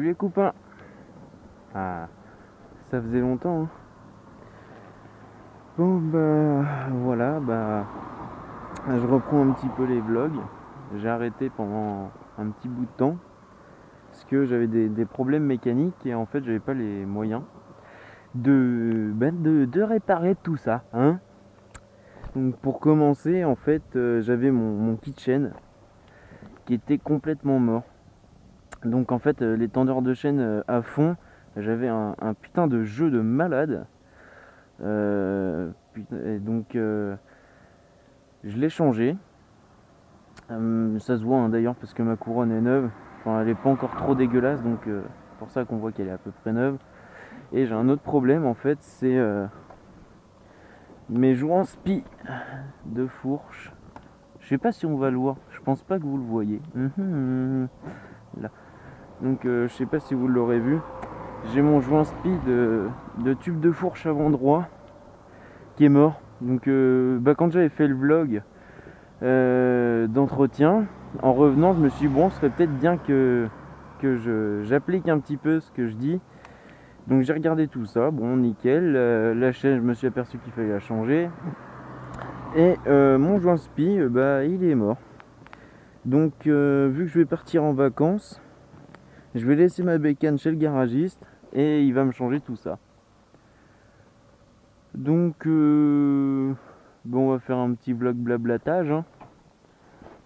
Salut les copains. Ah, ça faisait longtemps hein. Bon bah voilà, je reprends un petit peu les vlogs. J'ai arrêté pendant un petit bout de temps parce que j'avais des problèmes mécaniques et en fait j'avais pas les moyens de réparer tout ça hein. Donc pour commencer en fait j'avais mon kitchen qui était complètement mort. Donc en fait les tendeurs de chaîne à fond, j'avais un putain de jeu de malade. Et donc je l'ai changé. Ça se voit hein, d'ailleurs parce que ma couronne est neuve. Enfin elle est pas encore trop dégueulasse donc c'est pour ça qu'on voit qu'elle est à peu près neuve. Et j'ai un autre problème en fait, c'est mes joints spi de fourche. Je sais pas si on va le voir, je pense pas que vous le voyez. Là. Donc je sais pas si vous l'aurez vu. J'ai mon joint spi de tube de fourche avant droit qui est mort. Donc quand j'avais fait le vlog d'entretien, en revenant je me suis dit bon, ce serait peut-être bien que j'applique un petit peu ce que je dis. Donc j'ai regardé tout ça, bon nickel, la chaîne je me suis aperçu qu'il fallait la changer. Et mon joint spi, il est mort. Donc vu que je vais partir en vacances, je vais laisser ma bécane chez le garagiste et il va me changer tout ça. Donc on va faire un petit vlog blablatage hein.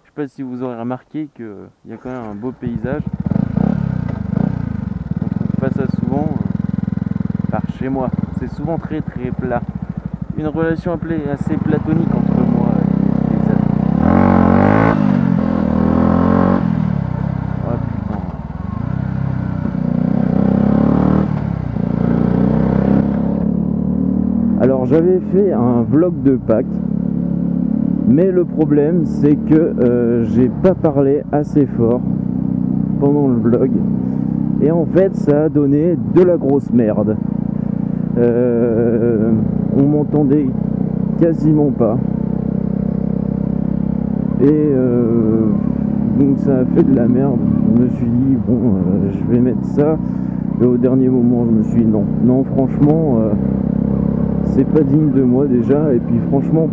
Je sais pas si vous aurez remarqué qu'il y a quand même un beau paysage. On trouve pas ça souvent par chez moi. C'est souvent très très plat. Une relation assez platonique entre moi et le paysage. Oh putain. Alors j'avais fait un vlog de Pâques. Mais le problème c'est que j'ai pas parlé assez fort pendant le vlog. Et en fait ça a donné de la grosse merde. On m'entendait quasiment pas. Et donc ça a fait de la merde. Je me suis dit bon je vais mettre ça. Et au dernier moment je me suis dit non franchement c'est pas digne de moi déjà, et puis franchement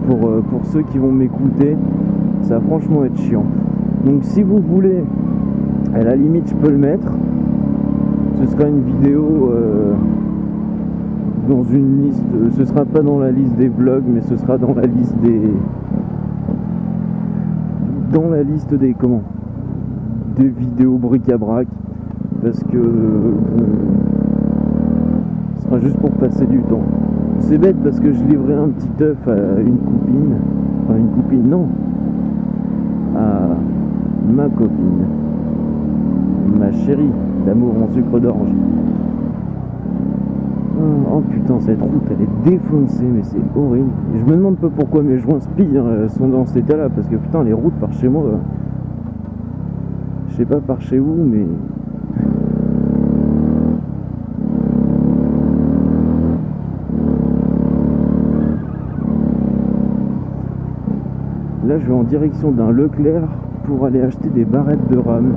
pour ceux qui vont m'écouter ça va franchement être chiant. Donc si vous voulez, à la limite je peux le mettre, ce sera une vidéo dans une liste, ce sera pas dans la liste des vlogs mais ce sera dans la liste des vidéos bric-à-brac, parce que ce sera juste pour passer du temps. C'est bête parce que je livrais un petit œuf à une copine, enfin une copine non, à ma copine, ma chérie d'amour en sucre d'orge. Oh putain, cette route elle est défoncée, mais c'est horrible. Et je me demande pas pourquoi mes joints spi sont dans cet état là, parce que putain les routes par chez moi, je sais pas par chez vous mais... Là je vais en direction d'un Leclerc pour aller acheter des barrettes de RAM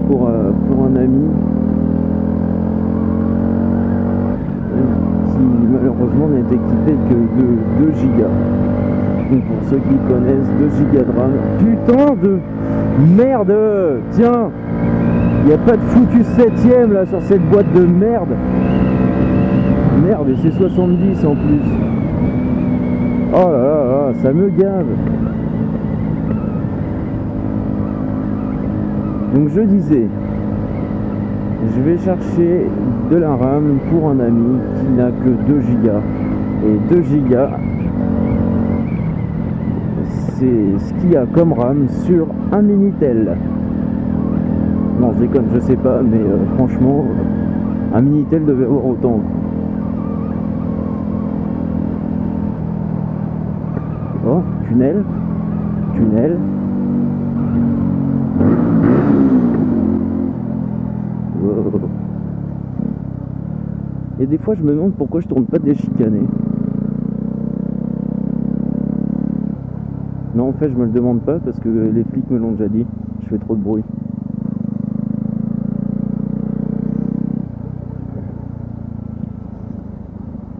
pour un ami qui malheureusement n'est équipé que de 2 gigas. Donc pour ceux qui connaissent, 2 gigas de RAM. Putain de merde. Tiens, il n'y a pas de foutu 7ème là sur cette boîte de merde. Merde, et c'est 70 en plus. Oh là là là, ça me gave. Donc je disais, je vais chercher de la RAM pour un ami qui n'a que 2 gigas. Et 2 gigas, c'est ce qu'il y a comme RAM sur un Minitel. Non, je déconne, je sais pas, mais franchement, un Minitel devait avoir autant. Oh, tunnel. Oh. Et des fois je me demande pourquoi je tourne pas déchicané. Non en fait je me le demande pas parce que les flics me l'ont déjà dit, je fais trop de bruit.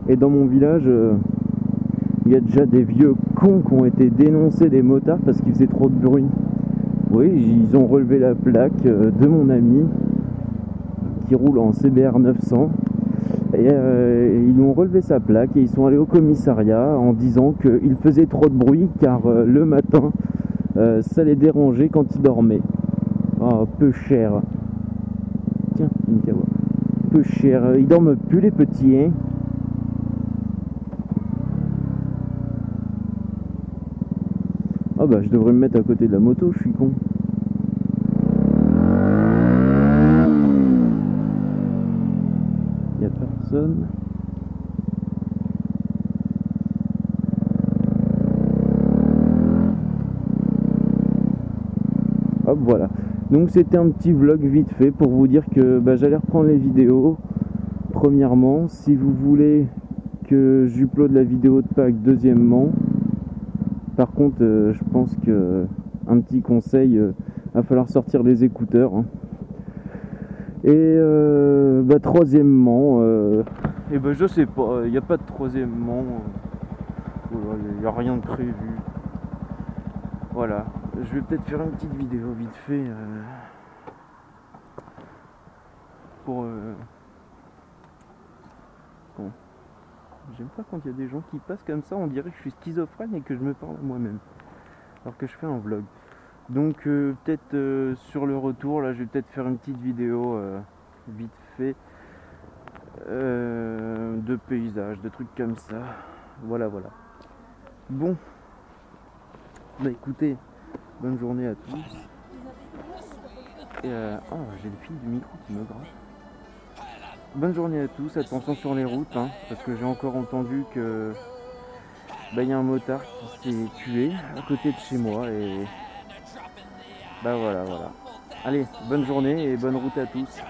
Et dans mon village, il y a déjà des vieux cons qui ont été dénoncés des motards parce qu'ils faisaient trop de bruit. Oui, ils ont relevé la plaque de mon ami qui roule en CBR 900. Et ils ont relevé sa plaque et ils sont allés au commissariat en disant qu'il faisait trop de bruit car le matin ça les dérangeait quand ils dormaient. Oh, peu cher. Tiens, une kawa. Peu cher. Ils dorment plus les petits, hein. Ah bah je devrais me mettre à côté de la moto, je suis con. Y a personne. Hop, voilà. Donc c'était un petit vlog vite fait pour vous dire que j'allais reprendre les vidéos. Premièrement, si vous voulez que j'uploade la vidéo de Pâques, deuxièmement. Par contre, je pense que un petit conseil, va falloir sortir les écouteurs. Hein. Et troisièmement, je sais pas, il n'y a pas de troisièmement. Il n'y a rien de prévu. Voilà, je vais peut-être faire une petite vidéo vite fait pour. Bon. J'aime pas quand il y a des gens qui passent comme ça, on dirait que je suis schizophrène et que je me parle à moi-même. Alors que je fais un vlog. Donc peut-être sur le retour, là je vais peut-être faire une petite vidéo vite fait de paysages, de trucs comme ça. Voilà. Bon. Bah écoutez, bonne journée à tous. Et j'ai le fil du micro qui me gratte. Bonne journée à tous, attention sur les routes, hein, parce que j'ai encore entendu que y a un motard qui s'est tué à côté de chez moi et voilà. Allez, bonne journée et bonne route à tous.